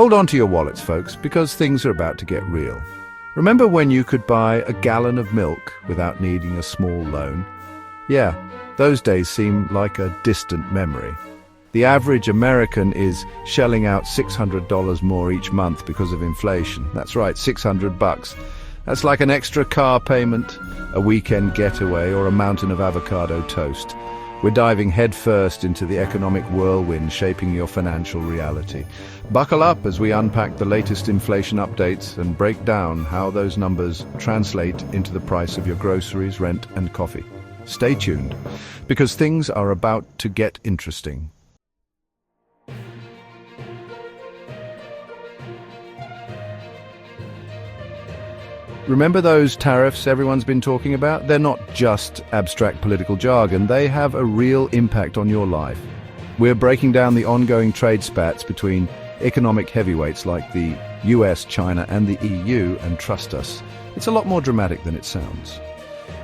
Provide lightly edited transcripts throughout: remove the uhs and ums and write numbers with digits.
Hold on to your wallets, folks, because things are about to get real. Remember when you could buy a gallon of milk without needing a small loan? Yeah, those days seem like a distant memory. The average American is shelling out $600 more each month because of inflation. That's right, $600. That's like an extra car payment, a weekend getaway, or a mountain of avocado toast. We're diving headfirst into the economic whirlwind shaping your financial reality. Buckle up as we unpack the latest inflation updates and break down how those numbers translate into the price of your groceries, rent, and coffee. Stay tuned, because things are about to get interesting. Remember those tariffs everyone's been talking about? They're not just abstract political jargon, they have a real impact on your life. We're breaking down the ongoing trade spats between economic heavyweights like the US, China, and the EU, and trust us, it's a lot more dramatic than it sounds.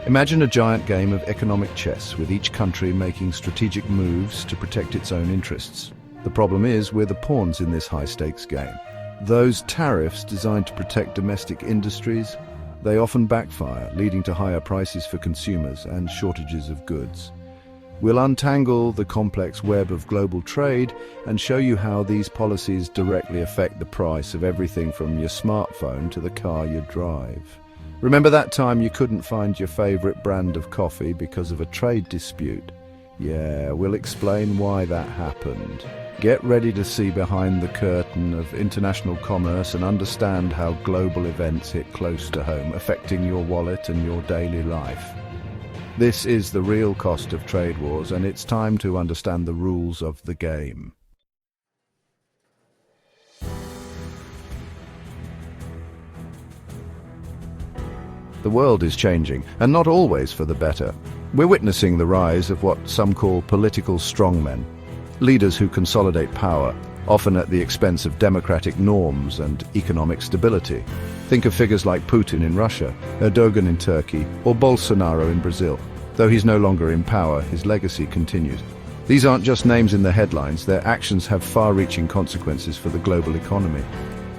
Imagine a giant game of economic chess, with each country making strategic moves to protect its own interests. The problem is, we're the pawns in this high-stakes game. Those tariffs designed to protect domestic industries, they often backfire, leading to higher prices for consumers and shortages of goods. We'll untangle the complex web of global trade and show you how these policies directly affect the price of everything from your smartphone to the car you drive. Remember that time you couldn't find your favorite brand of coffee because of a trade dispute? Yeah, we'll explain why that happened. Get ready to see behind the curtain of international commerce and understand how global events hit close to home, affecting your wallet and your daily life. This is the real cost of trade wars, and it's time to understand the rules of the game. The world is changing, and not always for the better. We're witnessing the rise of what some call political strongmen. Leaders who consolidate power, often at the expense of democratic norms and economic stability. Think of figures like Putin in Russia, Erdogan in Turkey, or Bolsonaro in Brazil. Though he's no longer in power, his legacy continues. These aren't just names in the headlines, their actions have far-reaching consequences for the global economy.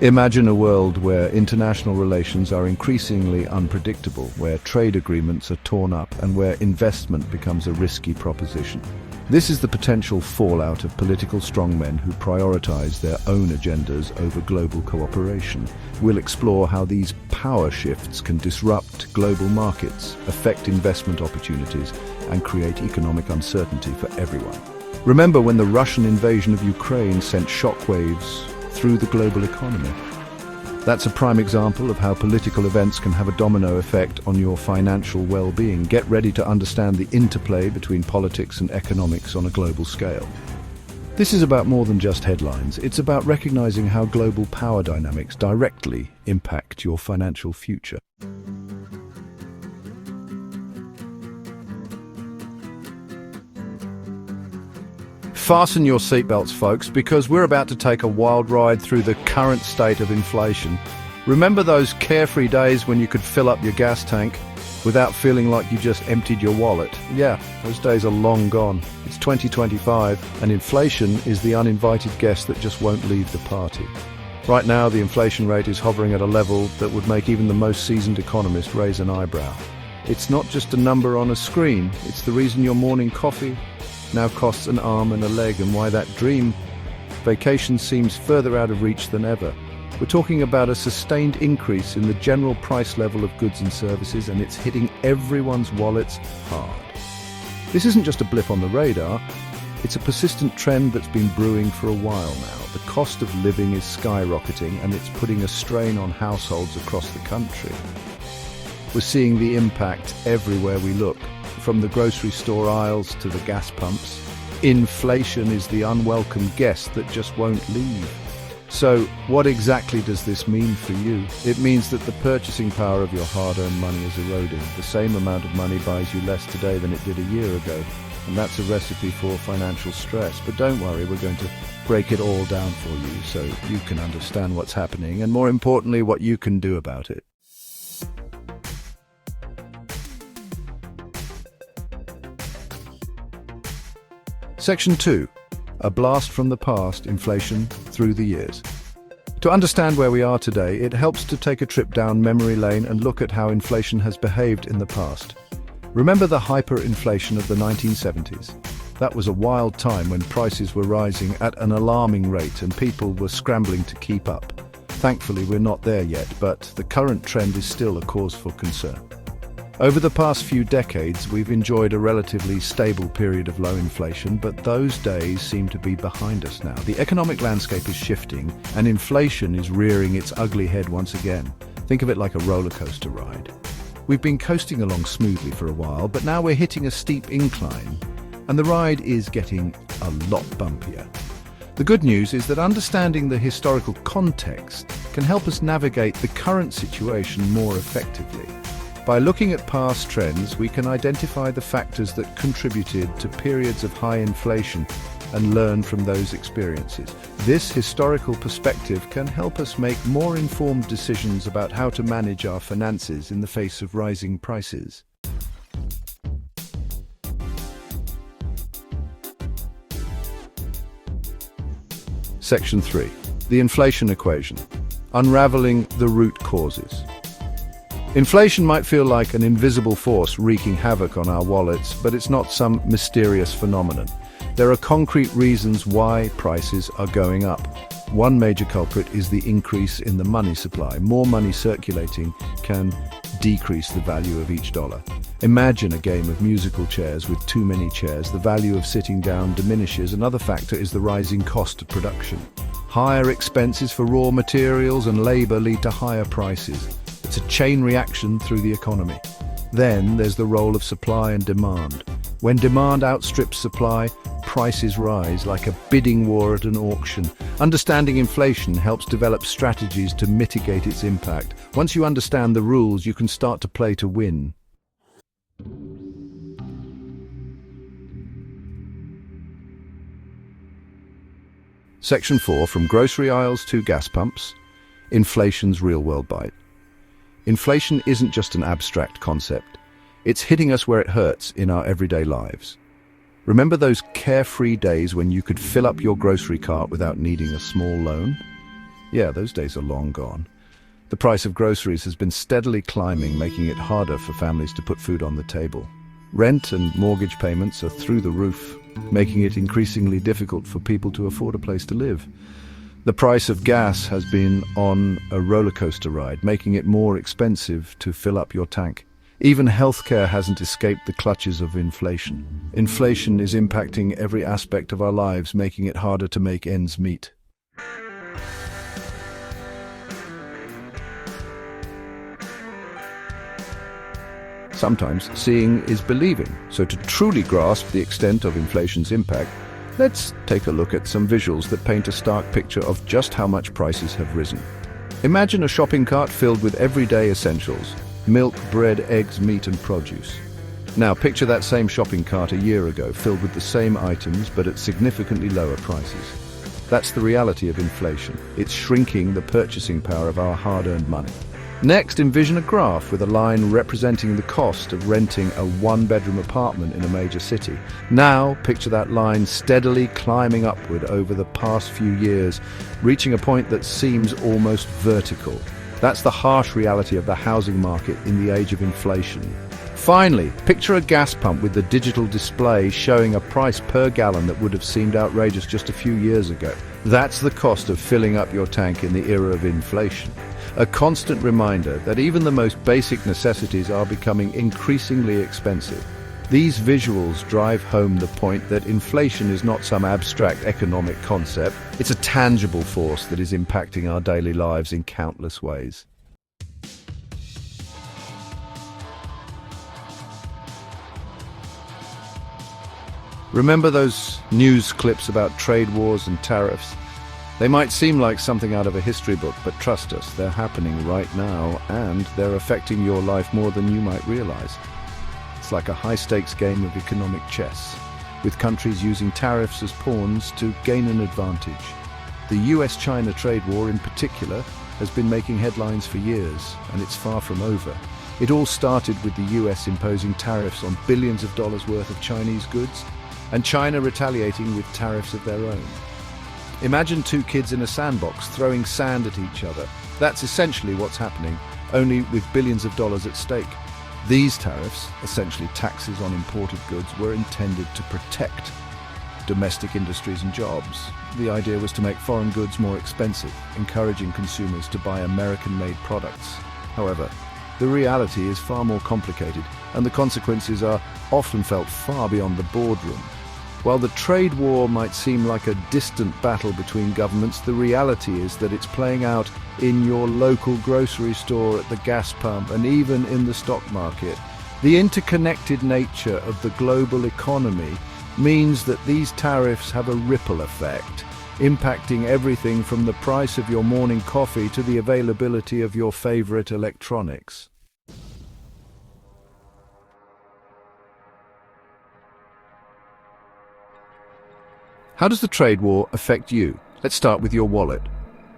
Imagine a world where international relations are increasingly unpredictable, where trade agreements are torn up, and where investment becomes a risky proposition. This is the potential fallout of political strongmen who prioritize their own agendas over global cooperation. We'll explore how these power shifts can disrupt global markets, affect investment opportunities, and create economic uncertainty for everyone. Remember when the Russian invasion of Ukraine sent shockwaves through the global economy? That's a prime example of how political events can have a domino effect on your financial well-being. Get ready to understand the interplay between politics and economics on a global scale. This is about more than just headlines. It's about recognizing how global power dynamics directly impact your financial future. Fasten your seatbelts, folks, because we're about to take a wild ride through the current state of inflation. Remember those carefree days when you could fill up your gas tank without feeling like you just emptied your wallet? Yeah, those days are long gone. It's 2025, and inflation is the uninvited guest that just won't leave the party. Right now, the inflation rate is hovering at a level that would make even the most seasoned economist raise an eyebrow. It's not just a number on a screen, it's the reason your morning coffee now costs an arm and a leg, and why that dream vacation seems further out of reach than ever. We're talking about a sustained increase in the general price level of goods and services, and it's hitting everyone's wallets hard. This isn't just a blip on the radar, it's a persistent trend that's been brewing for a while now. The cost of living is skyrocketing, and it's putting a strain on households across the country. We're seeing the impact everywhere we look, from the grocery store aisles to the gas pumps. Inflation is the unwelcome guest that just won't leave. So, what exactly does this mean for you? It means that the purchasing power of your hard-earned money is eroding. The same amount of money buys you less today than it did a year ago, and that's a recipe for financial stress. But don't worry, we're going to break it all down for you so you can understand what's happening, and more importantly, what you can do about it. Section 2. A blast from the past, inflation through the years. To understand where we are today, it helps to take a trip down memory lane and look at how inflation has behaved in the past. Remember the hyperinflation of the 1970s? That was a wild time when prices were rising at an alarming rate and people were scrambling to keep up. Thankfully, we're not there yet, but the current trend is still a cause for concern. Over the past few decades, we've enjoyed a relatively stable period of low inflation, but those days seem to be behind us now. The economic landscape is shifting, and inflation is rearing its ugly head once again. Think of it like a roller coaster ride. We've been coasting along smoothly for a while, but now we're hitting a steep incline, and the ride is getting a lot bumpier. The good news is that understanding the historical context can help us navigate the current situation more effectively. By looking at past trends, we can identify the factors that contributed to periods of high inflation and learn from those experiences. This historical perspective can help us make more informed decisions about how to manage our finances in the face of rising prices. Section 3. The inflation equation. Unraveling the root causes. Inflation might feel like an invisible force wreaking havoc on our wallets, but it's not some mysterious phenomenon. There are concrete reasons why prices are going up. One major culprit is the increase in the money supply. More money circulating can decrease the value of each dollar. Imagine a game of musical chairs with too many chairs. The value of sitting down diminishes. Another factor is the rising cost of production. Higher expenses for raw materials and labor lead to higher prices. It's a chain reaction through the economy. Then there's the role of supply and demand. When demand outstrips supply, prices rise like a bidding war at an auction. Understanding inflation helps develop strategies to mitigate its impact. Once you understand the rules, you can start to play to win. Section 4. From grocery aisles to gas pumps. Inflation's real-world bite. Inflation isn't just an abstract concept. It's hitting us where it hurts in our everyday lives. Remember those carefree days when you could fill up your grocery cart without needing a small loan? Yeah, those days are long gone. The price of groceries has been steadily climbing, making it harder for families to put food on the table. Rent and mortgage payments are through the roof, making it increasingly difficult for people to afford a place to live. The price of gas has been on a roller coaster ride, making it more expensive to fill up your tank. Even healthcare hasn't escaped the clutches of inflation. Inflation is impacting every aspect of our lives, making it harder to make ends meet. Sometimes seeing is believing, so to truly grasp the extent of inflation's impact, let's take a look at some visuals that paint a stark picture of just how much prices have risen. Imagine a shopping cart filled with everyday essentials: milk, bread, eggs, meat and produce. Now picture that same shopping cart a year ago, filled with the same items but at significantly lower prices. That's the reality of inflation. It's shrinking the purchasing power of our hard-earned money. Next, envision a graph with a line representing the cost of renting a one-bedroom apartment in a major city. Now, picture that line steadily climbing upward over the past few years, reaching a point that seems almost vertical. That's the harsh reality of the housing market in the age of inflation. Finally, picture a gas pump with the digital display showing a price per gallon that would have seemed outrageous just a few years ago. That's the cost of filling up your tank in the era of inflation. A constant reminder that even the most basic necessities are becoming increasingly expensive. These visuals drive home the point that inflation is not some abstract economic concept. It's a tangible force that is impacting our daily lives in countless ways. Remember those news clips about trade wars and tariffs? They might seem like something out of a history book, but trust us, they're happening right now, and they're affecting your life more than you might realize. It's like a high-stakes game of economic chess, with countries using tariffs as pawns to gain an advantage. The US-China trade war in particular has been making headlines for years, and it's far from over. It all started with the US imposing tariffs on billions of dollars worth of Chinese goods, and China retaliating with tariffs of their own. Imagine two kids in a sandbox throwing sand at each other. That's essentially what's happening, only with billions of dollars at stake. These tariffs, essentially taxes on imported goods, were intended to protect domestic industries and jobs. The idea was to make foreign goods more expensive, encouraging consumers to buy American-made products. However, the reality is far more complicated, and the consequences are often felt far beyond the boardroom. While the trade war might seem like a distant battle between governments, the reality is that it's playing out in your local grocery store, at the gas pump, and even in the stock market. The interconnected nature of the global economy means that these tariffs have a ripple effect, impacting everything from the price of your morning coffee to the availability of your favorite electronics. How does the trade war affect you? Let's start with your wallet.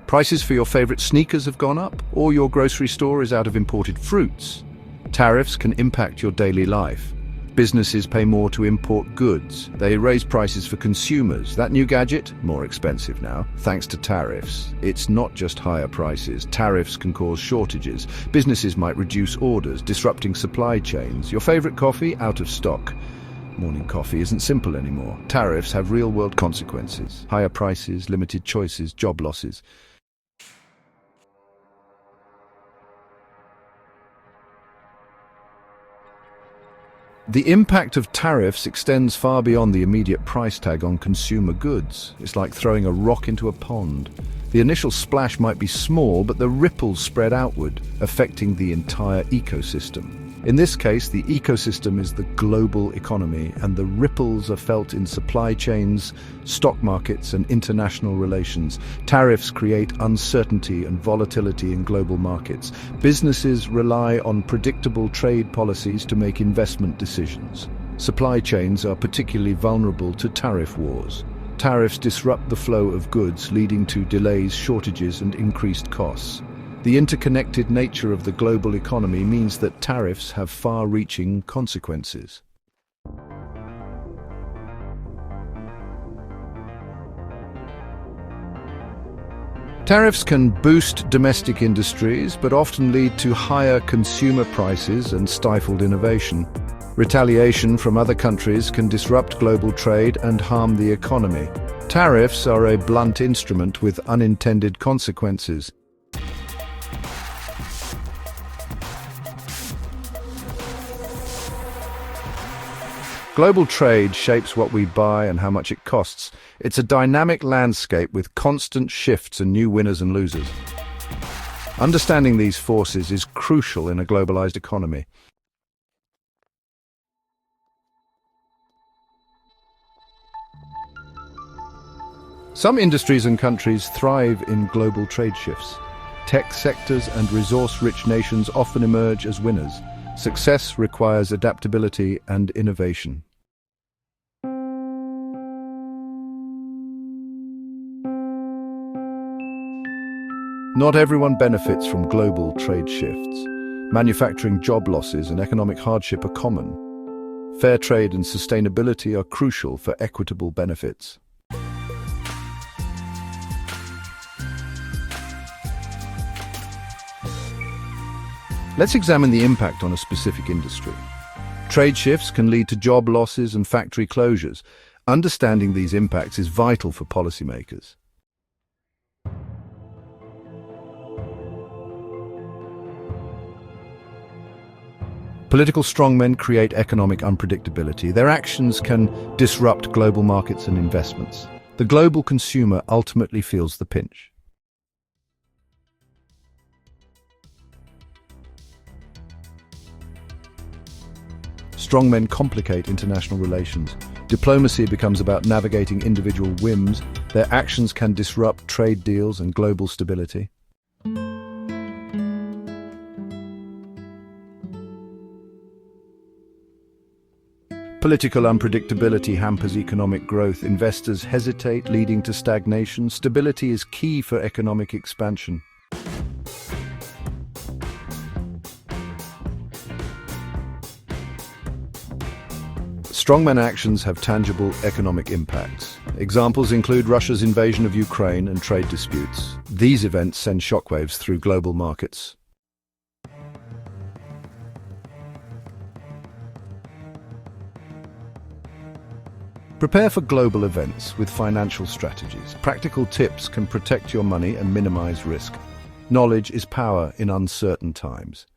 Prices for your favorite sneakers have gone up, or your grocery store is out of imported fruits. Tariffs can impact your daily life. Businesses pay more to import goods. They raise prices for consumers. That new gadget? More expensive now, thanks to tariffs. It's not just higher prices. Tariffs can cause shortages. Businesses might reduce orders, disrupting supply chains. Your favorite coffee? Out of stock. Morning coffee isn't simple anymore. Tariffs have real-world consequences. Higher prices, limited choices, job losses. The impact of tariffs extends far beyond the immediate price tag on consumer goods. It's like throwing a rock into a pond. The initial splash might be small, but the ripples spread outward, affecting the entire ecosystem. In this case, the ecosystem is the global economy, and the ripples are felt in supply chains, stock markets, and international relations. Tariffs create uncertainty and volatility in global markets. Businesses rely on predictable trade policies to make investment decisions. Supply chains are particularly vulnerable to tariff wars. Tariffs disrupt the flow of goods, leading to delays, shortages, and increased costs. The interconnected nature of the global economy means that tariffs have far-reaching consequences. Tariffs can boost domestic industries, but often lead to higher consumer prices and stifled innovation. Retaliation from other countries can disrupt global trade and harm the economy. Tariffs are a blunt instrument with unintended consequences. Global trade shapes what we buy and how much it costs. It's a dynamic landscape with constant shifts and new winners and losers. Understanding these forces is crucial in a globalized economy. Some industries and countries thrive in global trade shifts. Tech sectors and resource-rich nations often emerge as winners. Success requires adaptability and innovation. Not everyone benefits from global trade shifts. Manufacturing job losses and economic hardship are common. Fair trade and sustainability are crucial for equitable benefits. Let's examine the impact on a specific industry. Trade shifts can lead to job losses and factory closures. Understanding these impacts is vital for policymakers. Political strongmen create economic unpredictability. Their actions can disrupt global markets and investments. The global consumer ultimately feels the pinch. Strongmen complicate international relations. Diplomacy becomes about navigating individual whims. Their actions can disrupt trade deals and global stability. Political unpredictability hampers economic growth. Investors hesitate, leading to stagnation. Stability is key for economic expansion. Strongman actions have tangible economic impacts. Examples include Russia's invasion of Ukraine and trade disputes. These events send shockwaves through global markets. Prepare for global events with financial strategies. Practical tips can protect your money and minimize risk. Knowledge is power in uncertain times.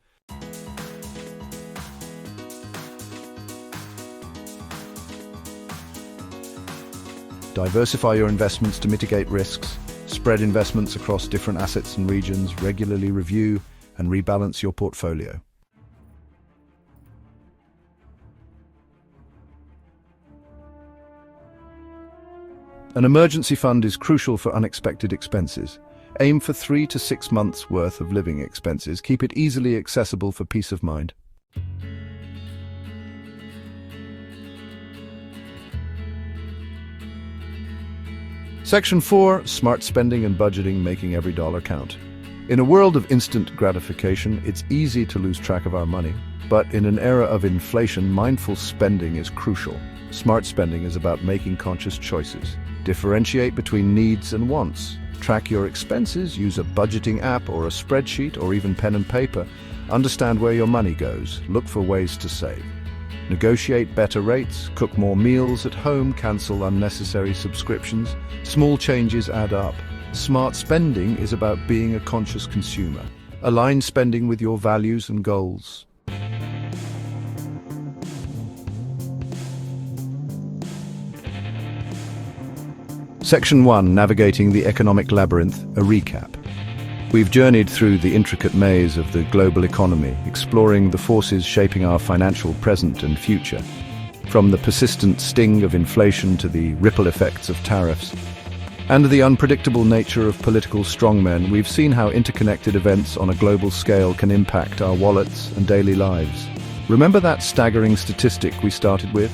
Diversify your investments to mitigate risks. Spread investments across different assets and regions. Regularly review and rebalance your portfolio. An emergency fund is crucial for unexpected expenses. Aim for 3 to 6 months' worth of living expenses. Keep it easily accessible for peace of mind. Section 4. Smart spending and budgeting, making every dollar count. In a world of instant gratification, it's easy to lose track of our money. But in an era of inflation, mindful spending is crucial. Smart spending is about making conscious choices. Differentiate between needs and wants. Track your expenses, use a budgeting app or a spreadsheet or even pen and paper. Understand where your money goes. Look for ways to save. Negotiate better rates, cook more meals at home, cancel unnecessary subscriptions. Small changes add up. Smart spending is about being a conscious consumer. Align spending with your values and goals. Section 1. Navigating the Economic Labyrinth, a recap. We've journeyed through the intricate maze of the global economy, exploring the forces shaping our financial present and future. From the persistent sting of inflation to the ripple effects of tariffs, and the unpredictable nature of political strongmen, we've seen how interconnected events on a global scale can impact our wallets and daily lives. Remember that staggering statistic we started with?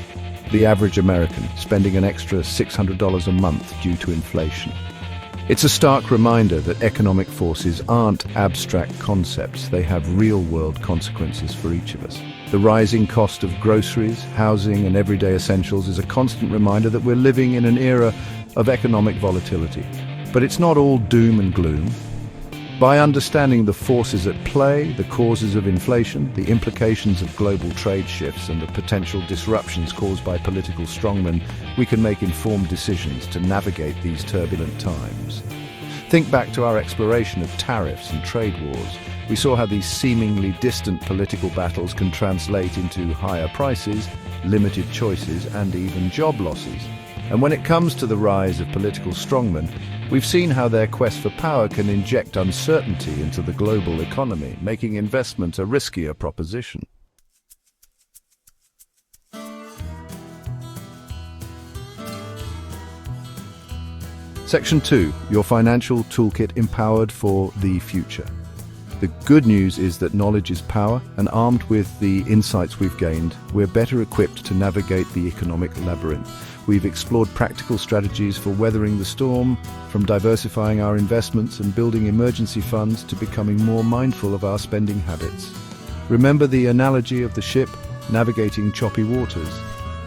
The average American spending an extra $600 a month due to inflation. It's a stark reminder that economic forces aren't abstract concepts, they have real-world consequences for each of us. The rising cost of groceries, housing, and everyday essentials is a constant reminder that we're living in an era of economic volatility. But it's not all doom and gloom. By understanding the forces at play, the causes of inflation, the implications of global trade shifts, and the potential disruptions caused by political strongmen, we can make informed decisions to navigate these turbulent times. Think back to our exploration of tariffs and trade wars. We saw how these seemingly distant political battles can translate into higher prices, limited choices, and even job losses. And when it comes to the rise of political strongmen, we've seen how their quest for power can inject uncertainty into the global economy, making investment a riskier proposition. Section 2. Your financial toolkit empowered for the future. The good news is that knowledge is power, and armed with the insights we've gained, we're better equipped to navigate the economic labyrinth. We've explored practical strategies for weathering the storm, from diversifying our investments and building emergency funds to becoming more mindful of our spending habits. Remember the analogy of the ship navigating choppy waters.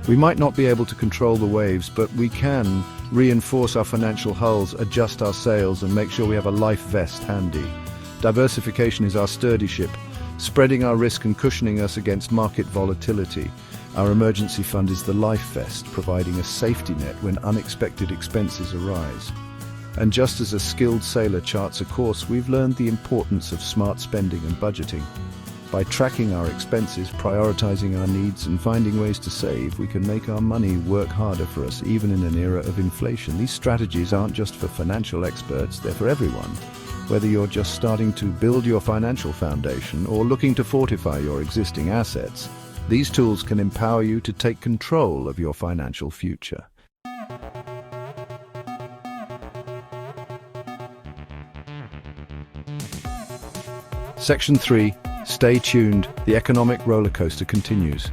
We might not be able to control the waves, but we can reinforce our financial hulls, adjust our sails, and make sure we have a life vest handy. Diversification is our sturdy ship, spreading our risk and cushioning us against market volatility. Our emergency fund is the life vest, providing a safety net when unexpected expenses arise. And just as a skilled sailor charts a course, we've learned the importance of smart spending and budgeting. By tracking our expenses, prioritizing our needs, and finding ways to save, we can make our money work harder for us, even in an era of inflation. These strategies aren't just for financial experts, they're for everyone. Whether you're just starting to build your financial foundation or looking to fortify your existing assets, these tools can empower you to take control of your financial future. Section 3. Stay tuned. The economic roller coaster continues.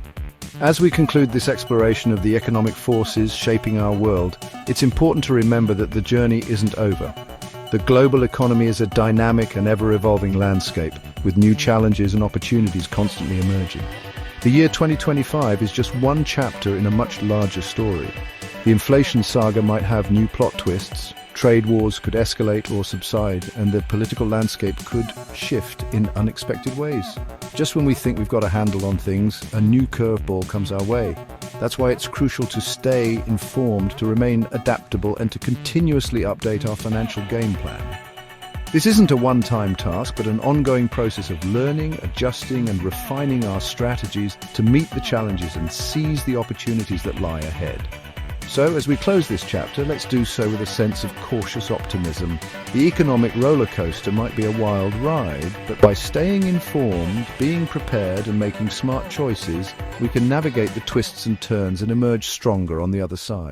As we conclude this exploration of the economic forces shaping our world, it's important to remember that the journey isn't over. The global economy is a dynamic and ever-evolving landscape, with new challenges and opportunities constantly emerging. The year 2025 is just one chapter in a much larger story. The inflation saga might have new plot twists, trade wars could escalate or subside, and the political landscape could shift in unexpected ways. Just when we think we've got a handle on things, a new curveball comes our way. That's why it's crucial to stay informed, to remain adaptable, and to continuously update our financial game plan. This isn't a one-time task, but an ongoing process of learning, adjusting, and refining our strategies to meet the challenges and seize the opportunities that lie ahead. So, as we close this chapter, let's do so with a sense of cautious optimism. The economic roller coaster might be a wild ride, but by staying informed, being prepared, and making smart choices, we can navigate the twists and turns and emerge stronger on the other side.